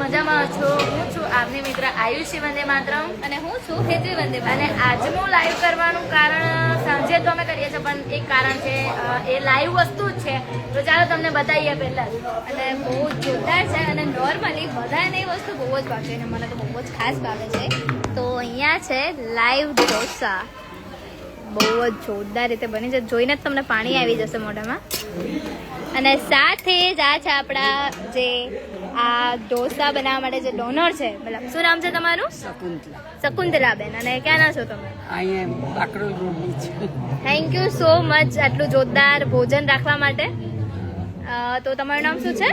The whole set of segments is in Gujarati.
મજામાં છો? હું છું આપની મિત્ર આયુષી વંદે માતરમ અને હું છું હેતવી વંદે અને આજનું લાઈવ કરવાનું કારણ સાંજે તો અમે કરીએ છીએ, પણ એક કારણ છે, એ લાઈવ વસ્તુ જ છે. તો ચાલો તમને બતાવીએ પહેલા. અને બહુ જોરદાર છે અને નોર્મલી બધાને એ વસ્તુ બહુ જ ભાવે છે અને મને તો બહુ જ ખાસ ભાવે છે. તો અહીંયા છે લાઈવ ઢોસા, બહુ જ જોરદાર રીતે બની છે, જોઈને જ તમને પાણી આવી જશે મોઢામાં. અને સાથે જ આ છે આપણા જે આ ઢોસા બનાવવા માટે જે ડોનર છે, મતલબ શું નામ છે તમારું? શકુંતલાબેન. અને ક્યાંના છો તમે? અહીંયા બાકરોલ રોડની છે. થેન્ક યુ સો મચ આટલું જોરદાર ભોજન રાખવા માટે. તો તમારું નામ શું છે?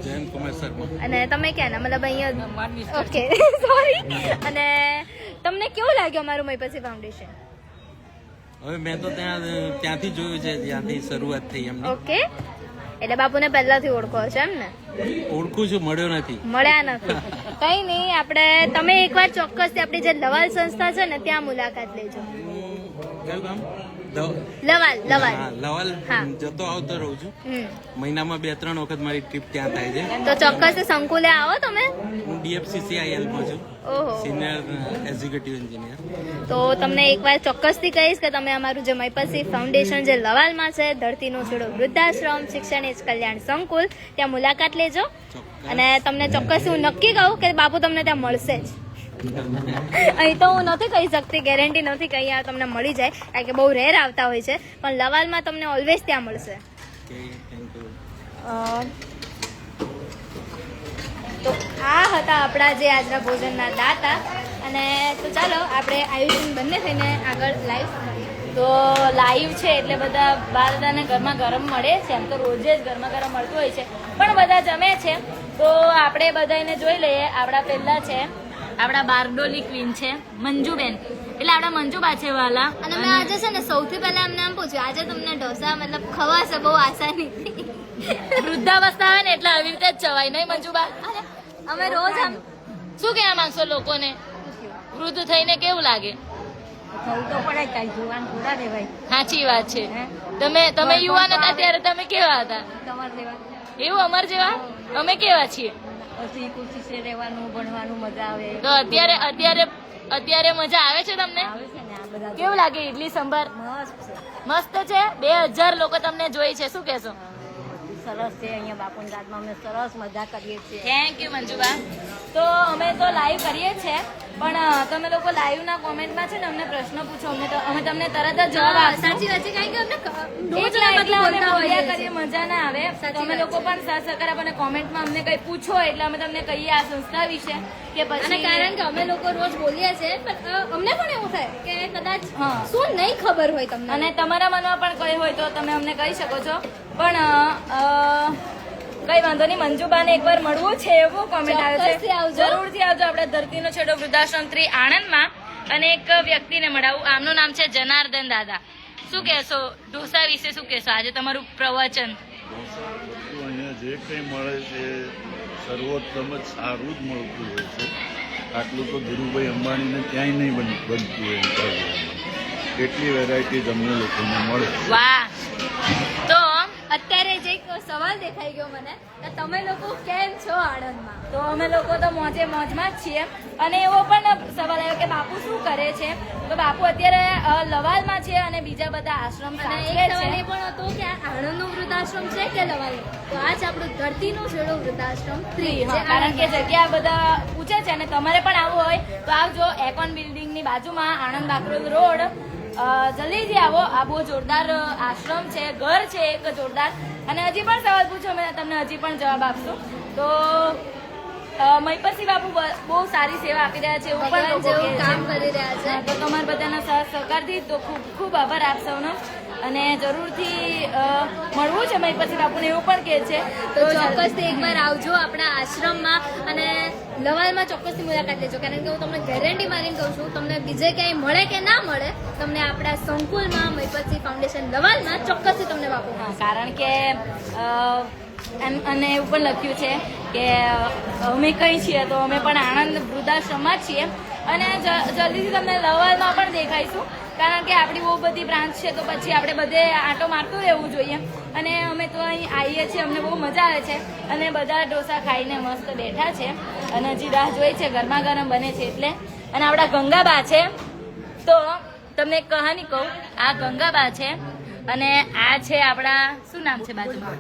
જયંત કુમાર શર્મા. અને તમે ક્યાંના, મતલબ અહીંયા? Okay sorry. અને તમને કેવું લાગ્યું અમારું મહીપતિ ફાઉન્ડેશન? હવે મેં તો ત્યાંથી જોયું છે, જ્યાંથી શરૂઆત થઈ એમને. ઓકે, એટલે બાપુને પહેલાથી ઓળખો છો એમ ને? ઓળખું છું, મળ્યો નથી. મળ્યા નથી, કઈ નહીં. આપણે તમે એકવાર ચોક્કસથી આપણી જે લવાલ સંસ્થા છે ને ત્યાં મુલાકાત લેજો. કયું કામ? લવાલ લવાલ. હા, લવાલ હા. જતો આવતો રહું છું. મહિનામાં 2-3 વખત મારી ટ્રીપ ત્યાં થાય છે. તો ચોક્કસ સંકુલે આવો તમે. હું DFCCIL માં છું, ઓહો. Senior executive engineer. તો તમને એકવાર ચોક્કસથી કહીશ કે તમે અમારું જે મહીપતિ ફાઉન્ડેશન જે લવાલમાં છે, ધરતીનો છેડો વૃદ્ધાશ્રમ શિક્ષણ એજ કલ્યાણ સંકુલ, ત્યાં મુલાકાત લેજો. અને તમને ચોક્કસ હું નક્કી કહું કે બાપુ તમને ત્યાં મળશે જ. અહીં તો હું નથી કહી શકતી, ગેરંટી નથી કે અહીંયા તમને મળી જાય, કારણ કે બહુ રેર આવતા હોય છે, પણ લવાલમાં તમને ઓલવેઝ ત્યાં મળશે. તો આ હતા આપણા જે આજના ભોજનના દાતા. અને તો ચાલો આપણે આયુષન બંને થઈને આગળ લાઈવ. તો લાઈવ છે એટલે બધા બધાને ગરમા ગરમ મળે છે. એમ તો રોજે જ ગરમા ગરમ મળતું હોય છે, પણ બધા જમે છે. તો આપણે બધાને જોઈ લઈએ. આપણા પહેલા છે આપણા બારડોલી ક્વીન છે મંજુબેન, એટલે આપણા મંજુબા છે વાલા. અને મેં આજે છે ને સૌથી પહેલા એમને એમ પૂછ્યું, આજે તમને ઢોસા મતલબ ખવાશે બહુ આસાનીથી? વૃદ્ધાવસ્થા આવે ને એટલે આવી રીતે જ ચવાય નહીં મંજુબા? અમે રોજ આમ શું કહેવા માંગશો લોકોને? વૃદ્ધ થઈને કેવું લાગે? થવું તો પડે, કઈ જોવાનું થોડા રેવાય. સાચી વાત છે. તમે યુવાન હતા ત્યારે તમે કેવા હતા? તમારે રેવા એવું અમાર જેવા? અમે કેવા છીએ? પછી ખુશી છે, રહેવાનું ભણવાનું મજા આવે. તો અત્યારે મજા આવે છે તમને? આવે છે ને આ બધા કેવું લાગે ઇડલી સંભાર? મસ્ત છે, મસ્ત છે. 2000 લોકો તમને જોઈ છે, શું કહેશો? સરસ છે. અહીંયા બાપુની દાદમાં અમે સરસ મજા કરીએ છીએ. Thank you Manjuba. તો અમે તો લાઈવ કરીએ છીએ, પણ તમે લોકો લાઈવ ના કોમેન્ટમાં છે ને અમને પ્રશ્ન પૂછો, અમે તમને તરત જ જવાબ આપશું. સાચી વાત છે, કારણ કે અમને એક લાઈવ અમે બોલ્યા કરીએ, મજા ના આવે. તમે લોકો પણ સાથ સહકાર આપો અને કોમેન્ટમાં અમને કઈ પૂછો એટલે અમે તમને કહીએ આ સંસ્થા વિશે કે અને પછી. કારણ કે અમે લોકો રોજ બોલીએ છીએ, પણ અમને પણ એવું થાય કે કદાચ હા. શું નહીં ખબર હોય તમને. અને તમારા મનમાં પણ કઈ હોય તો તમે અમને કહી શકો છો. પણ કઈ વાંધો નહીં, મંજુબાને એકવાર મળવું છે એવું કોમેન્ટ આવે ચોક્કસથી છે. આવજો. જરૂરથી આવજો. આપણે ધરતીનો છેડો વૃદ્ધાશ્રમ 3 આણંદમાં. અને એક વ્યક્તિને મળાવું, આમનું નામ છે જનાર્દન દાદા. શું કહેશો ઢોસા વિશે? શું કહેશો આજે તમારું પ્રવચન? અહીંયા જે કંઈ મળે છે સર્વોત્તમ જ સારું જ મળતું હોય છે. આટલું તો ધીરુભાઈ અંબાણીને ક્યાંય નહીં બનતું હોય એટલી વેરાયટી અમને લોકોને મળે. વાહ. તો અત્યારે જે એક સવાલ દેખાઈ ગયો મને કે તમે લોકો કેમ છો આણંદમાં? તો અમે લોકો તો મોજે મોજમાં જ છીએ. અને એવો પણ સવાલ આવ્યો કે બાપુ શું કરે છે? તો બાપુ અત્યારે લવાલમાં છે અને બીજા બધા આશ્રમ અને એક સાચવે સવાલ એ છે. પણ હતો કે આ આણંદનું વૃદ્ધાશ્રમ છે કે લવાલનું? તો આ છે આપણું ધરતીનો છેડો વૃદ્ધાશ્રમ 3. હા, કારણ કે જગ્યા બધા પૂછે છે અને તમારે પણ આવવું હોય તો આવજો. એકોન બિલ્ડિંગની બાજુમાં આણંદ બાકરોલ રોડ. જલ્દીથી આવો. આ બહુ જોરદાર આશ્રમ છે, ઘર છે એક જોરદાર. અને હજી પણ સવાલ પૂછો, મેં તમને હજી પણ જવાબ આપશું. તો મહીપતિ બાપુ બહુ સારી સેવા આપી રહ્યા છે એવું પણ ભગવાન લોકો જેવું કહે છે. કામ કરી રહ્યા છે. તો તમારા બધાના સાથ સહકારથી તો ખૂબ ખૂબ આભાર આપ સૌનો. અને જરૂરથી મળવું છે મહીપતિ બાપુને એવું પણ કહે છે. તો ચોક્કસથી એકવાર આવજો આપણા આશ્રમમાં અને લવાલમાં ચોક્કસથી મુલાકાત લેજો, કારણ કે હું તમને ગેરંટી મારીને કહું છું, તમને બીજે ક્યાંય મળે કે ના મળે, તમને આપણા સંકુલમાં મહીપતિ ફાઉન્ડેશન લવાલમાં ચોક્કસથી તમને બાપુ. હા, કારણ કે અને એવું પણ લખ્યું છે કે અમે કઈ છીએ તો અમે પણ આણંદ વૃદ્ધાશ્રમમાં જ છીએ. અને જલ્દીથી તમને લવલમાં પણ દેખાઈશું, કારણ કે આપણી બહુ બધી બ્રાન્ચ છે તો પછી આપણે બધે આંટો મારતું રહેવું જોઈએ. અને અમે તો અહીં આવીએ છીએ, અમને બહુ મજા આવે છે અને બધા ઢોસા ખાઈને મસ્ત બેઠા છે અને હજી રાહ જોઈ છે, ગરમા ગરમ બને છે એટલે. અને આપણા ગંગાબા છે, તો તમને એક કહાની કહું. આ ગંગાબા છે અને આ છે આપણા, શું નામ છે બાજુમાં,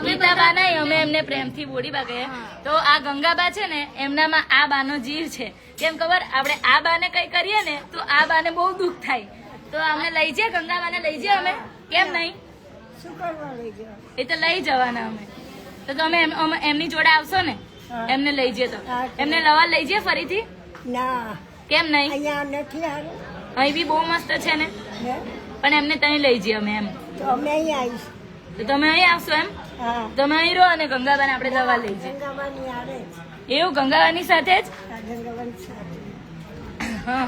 ગીતાબા નહીં, અમે એમને પ્રેમથી બોડીબા કહીએ. તો આ ગંગાબા છે ને, એમનામાં આ બાનો જીવ છે. કેમ ખબર, આપણે આ બાને કઈ કરીએ ને તો આ બાને બહુ દુઃખ થાય. તો અમે લઈ જઈએ ગંગાબાને, લઈ જઈએ અમે, કેમ નહીં? એ તો લઈ જવાના અમે. તો તમે એમની જોડે આવશો ને, એમને લઈ જઈએ તો એમને લવા લઈ જઈએ ફરીથી? ના, કેમ નહીં? અહીંયા નથી હારું. અહીં બી બહુ મસ્ત છે ને, પણ એમને ત્યાં લઈ જઈએ અમે એમ. તો અમે અહીંયા આવીશ. તો તમે અહીં આવશો એમ? હા, તમે અહીં રહો અને ગંગાબાને આપણે દવા લઈ જઈએ. ગંગાવાની આવે જ. એવું ગંગાબાની સાથે જ? આ ગંગાવાની સાથે. હા,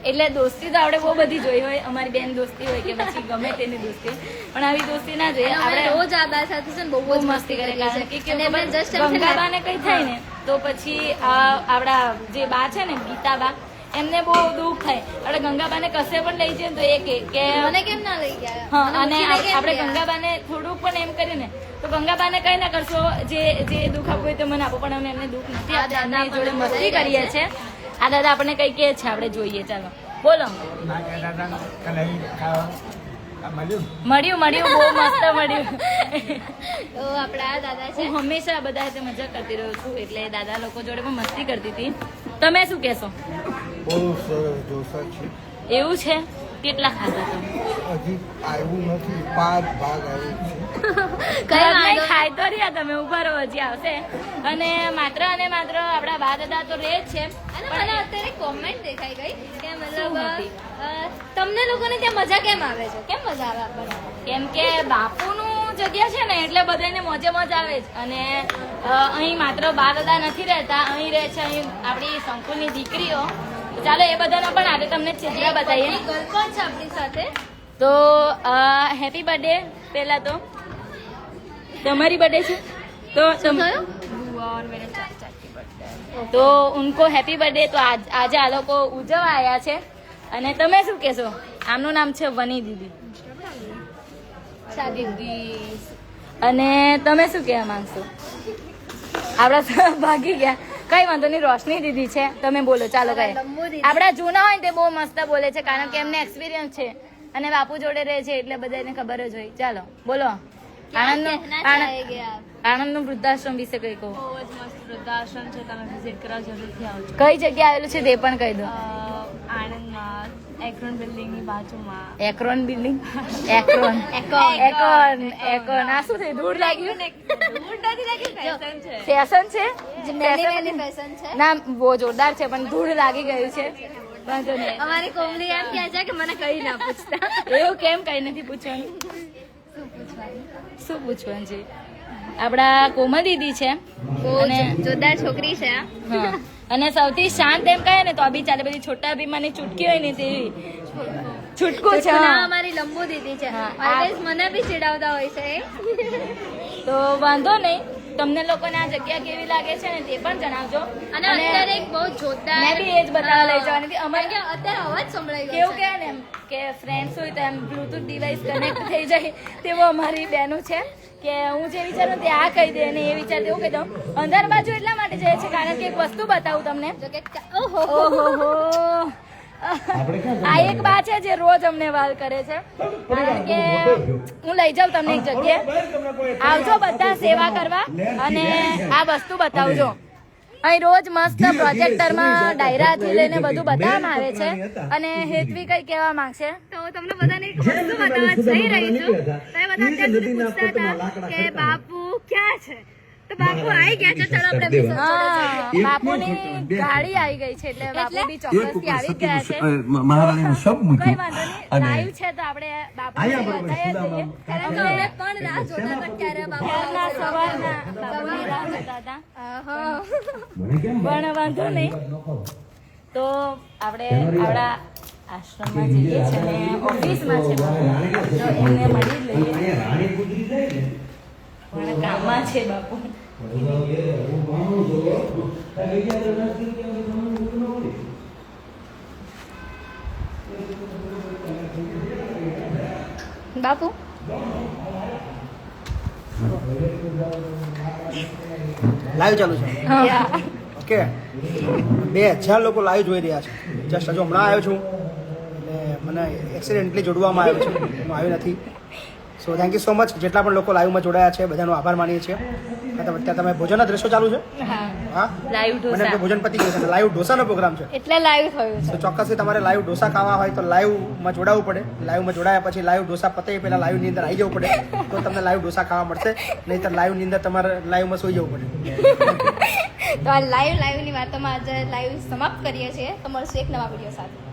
એટલે દોસ્તી તો આપણે બહુ બધી જોઈ હોય, અમારી બેન દોસ્તી હોય કે પછી ગમે તેની દોસ્તી, પણ આવી દોસ્તી ના જોઈએ. આપણે આપણે રોજ આ બા સાથે છે ને બહુ જ મસ્તી કરીએ કારણ છીએ. કે અને એમને just એમ છે ગંગાબાને કઈ થાય ને તો પછી આપણા જે બા છે ને ગીતાબા, એમને બહુ દુઃખ થાય. આપણે ગંગાબાને કશે પણ લઈ જઈએ તો એ કે મને કેમ ના લઈ ગયા? હા, અને ઉઠીને કેમ આપણે ગયા? ગંગાબાને થોડુંક પણ એમ કરીએ ને તો ગંગાબાને કઈ ના કરશો, જે દુઃખ આપવું હોય તો મને આપો, પણ અમે એમને દુઃખ નથી આપતા, એમની જોડે મસ્તી કરીએ છીએ. આ દાદા આપણને કઈ કહે છે, આપણે જોઈએ. ચાલો બોલો. મળ્યું બહુ મસ્ત મળ્યું. તો આપણા દાદા છે. હું હંમેશા બધા સાથે મજા કરતી રહ્યો છું, એટલે દાદા લોકો જોડે પણ મસ્તી કરતી હતી. તમે શું કહેશો? બહુ સરસ ઢોસા છે. એવું છે? કેટલા ખાધા તમે? હજી આવ્યું નથી, 5 ભાગ આવે છે. કઈ વાંધો ખાઈ તો રહ્યા તમે, ઉભા રહો, હજી આવશે. અને માત્ર આપણા બા દાદા તો રહે જ છે. અને મને અત્યારે કોમેન્ટ દેખાઈ ગઈ કે મતલબ શું હતી? તમને લોકોને ત્યાં મજા કેમ આવે છે? કેમ મજા આવે આપણને? કેમ કે બાપુનું જગ્યા છે ને એટલે બધાને મોજે મોજ આવે જ. અને અહીં માત્ર બા દાદા નથી રહેતા, અહીં રહે છે અહીં આપણી શંકુની દીકરીઓ. તો ચાલો એ બધાનો પણ આજે તમને ચહેરા બતાવીએ. ગર્લ પણ છે આપણી સાથે. તો હેપી બર્થડે. પહેલા તો તમારી બર્થડે છે તો તો ઉनको હેપી બર્થડે. તો આજે આ લોકો ઉજવવા આવ્યા છે. અને તમે શું કહેશો? આમનું નામ છે વની દીદી. અને તમે શું કહેવા માંગશો? આપડા ભાગી ગયા, કઈ વાંધો નહીં. રોશની દીદી છે, તમે બોલો. ચાલો કઈ આપડા જૂના હોય ને તે બહુ મસ્ત બોલે છે, કારણ કે એમને એક્સપિરિયન્સ છે અને બાપુ જોડે રહે છે એટલે બધાને ખબર જ હોય. ચાલો બોલો. આણંદનું વૃદ્ધાશ્રમ વિશે કઈ કહો. બહુ જ મસ્ત વૃદ્ધાશ્રમ છે, તમે વિઝિટ કરવા જરૂરથી આવજો. કઈ જગ્યા આવેલું છે તે પણ કહી દો. આણંદમાં એક્રોન બિલ્ડિંગની બાજુમાં. એક્રોન બિલ્ડિંગ? એક્રોન આ શું થયું? દૂર લાગ્યું? ફેશન છે? ફેશન છે. ના, બહુ જોરદાર છે, પણ ધૂળ લાગી ગયું છે. વાંધો નહીં. અમારી કોમલી એમ કહે છે કે મને કઈ ના પૂછતા. એવું કેમ? કઈ નથી પૂછવાનું. શું પૂછવાનું છે? આપડા કોમલ દીદી છે અને જોરદાર છોકરી છે. હા, અને સૌથી શાંત એમ કહે ને તો બી ચાલે. બધી છોટા ભીમાની છૂટકી હોય ને તેવી છૂટકું છે. ના, હા. અમારી લંબુ દીદી છે. હા, ઓલવેઝ મને બી ચીડાવતા હોય છે. તો વાંધો નહીં. તમને લોકોને આ જગ્યા કેવી લાગે છે ને તે પણ જણાવજો. અને અત્યારે એક બહુ જોરદાર મેં બી એ જ બતાવવા લઈ જવાની હતી. અમારે કે અત્યારે અવાજ સંભળાઈ ગયો કેવું કે ને એમ કે ફ્રેન્ડ્સ હોય તો એમ બ્લુટૂથ ડિવાઇસ કનેક્ટ થઈ જાય તેવો અમારી બહેનો છે કે હું જે વિચારું તે આ કહી દે અને એ વિચાર એવું કહી દઉં. અંદર બાજુ એટલા માટે જાય છે કારણ કે એક વસ્તુ બતાવું તમને. ઓહો ઓહો, આ એક બા છે જે રોજ અમને વાલ કરે છે, કારણ કે હું લઈ જાઉં તમને એક જગ્યાએ. આવજો બધા સેવા કરવા અને આ વસ્તુ બતાવજો. અહીં રોજ મસ્ત પ્રોજેક્ટરમાં ડાયરાથી લઈને બધું બતાવવામાં આવે છે. અને હેતવી કઈ કહેવા માંગશે? તો તમને બધાને એક વસ્તુ બતાવવા જઈ રહી છું. તમે બધા અત્યાર સુધી પૂછતા હતા કે બાપુ ક્યાં છે, તો બાપુ આવી ગયા છે. ચલો આપણે વિસર્જન હા, બાપુની ગાડી આવી ગઈ છે એટલે બાપુ બી ચોક્કસથી આવી જ ગયા છે. મહારાણીનું શબ કઈ મૂક્યું વાંધો નહીં, અને લાઈવ છે તો આપણે બાપુને બતાવી દઈએ. કારણ કે અમે પણ રાહ જોતા હતા ક્યારે બાપુ ક્યારના આવશે. સવારના બાપુની રાહ જોતા હતા. આહા. પણ વાંધો નહીં. તો આપણે આપણા આશ્રમમાં જઈએ છીએ અને ઓફિસમાં છે બાપુ, તો એમને મળી જ લઈએ. પણ કામમાં છે બાપુ. બાપુ લાઈવ ચાલુ છે યા. ઓકે 2000 લોકો લાઈવ જોઈ રહ્યા છે જસ્ટ હજુ હમણાં આવ્યો છું એટલે મને એક્સિડેન્ટલી જોડવામાં આવ્યો છે હું આવ્યો નથી so thank you so much જેટલા પણ લોકો લાઈવમાં જોડાયા છે બધાનો આભાર માનીએ છીએ અત્યારે તમે ભોજનના દ્રશ્યો ચાલુ છે હા લાઈવ મને ઢોસા એટલે ભોજન પતી ગયું છે લાઈવ ઢોસાનો પ્રોગ્રામ છે એટલે લાઈવ થયું છે તો ચોક્કસથી તમારે લાઈવ ઢોસા ખાવા હોય તો લાઈવમાં જોડાવવું પડે લાઈવમાં જોડાયા પછી લાઈવ ઢોસા પતે પહેલાં લાઈવની અંદર આવી જવું પડે તો તમને લાઈવ ઢોસા ખાવા મળશે નહીંતર લાઈવની અંદર તમારે લાઈવમાં સૂઈ જવું પડે તો આ લાઈવની વાતોમાં આજે લાઈવ સમાપ્ત કરીએ છીએ તો મળશું એક નવા વિડીયો સાથે